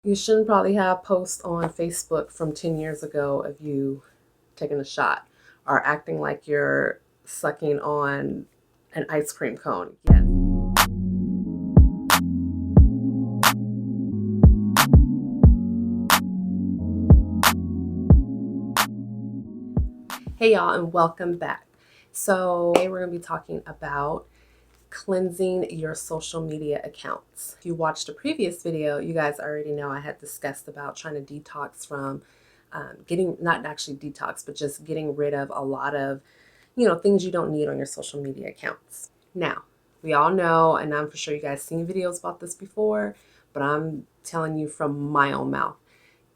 You shouldn't probably have posts on Facebook from 10 years ago of you taking a shot or acting like you're sucking on an ice cream cone. Yes. Hey y'all, and welcome back. So today we're going to be talking about cleansing your social media accounts. If you watched a previous video, you guys already know I had discussed about trying to detox from not actually detox, but just getting rid of a lot of, things you don't need on your social media accounts. Now, we all know, and I'm for sure you guys seen videos about this before, but I'm telling you from my own mouth,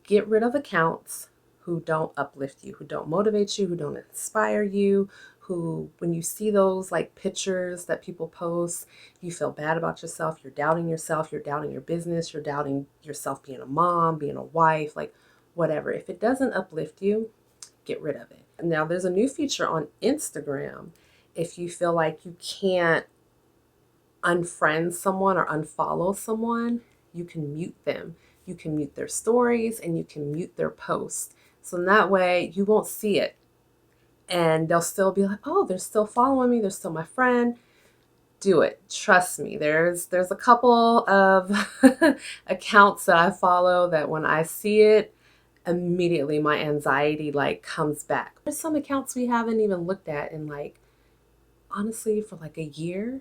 get rid of accounts who don't uplift you, who don't motivate you, who don't inspire you, who, when you see those like pictures that people post, you feel bad about yourself, you're doubting your business, you're doubting yourself being a mom, being a wife, like whatever. If it doesn't uplift you, get rid of it. Now, there's a new feature on Instagram. If you feel like you can't unfriend someone or unfollow someone, you can mute them. You can mute their stories and you can mute their posts. So in that way, you won't see it. And they'll still be like, oh, they're still following me. They're still my friend. Do it. Trust me. There's a couple of accounts that I follow that when I see it, immediately my anxiety like comes back. There's some accounts we haven't even looked at in like, honestly, for like a year,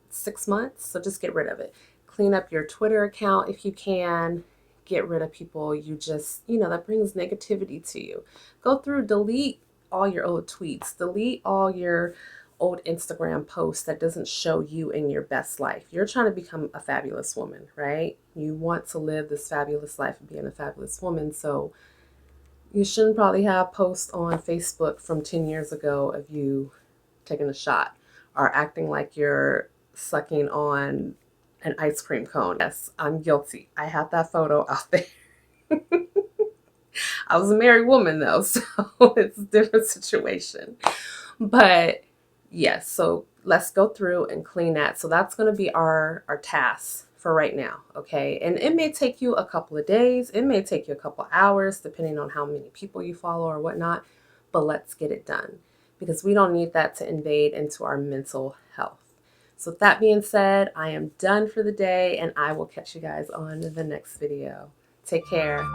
6 months. So just get rid of it. Clean up your Twitter account if you can. Get rid of people you just, that brings negativity to you. Go through, delete all your old tweets, delete all your old Instagram posts that doesn't show you in your best life. You're trying to become a fabulous woman, right? You want to live this fabulous life of being a fabulous woman. So you shouldn't probably have posts on Facebook from 10 years ago of you taking a shot or acting like you're sucking on an ice cream cone. Yes, I'm guilty. I have that photo out there. I was a married woman though, so it's a different situation. But yes, so let's go through and clean that. So that's going to be our task for right now, okay? And it may take you a couple of days. It may take you a couple of hours, depending on how many people you follow or whatnot. But let's get it done because we don't need that to invade into our mental health. So with that being said, I am done for the day and I will catch you guys on the next video. Take care.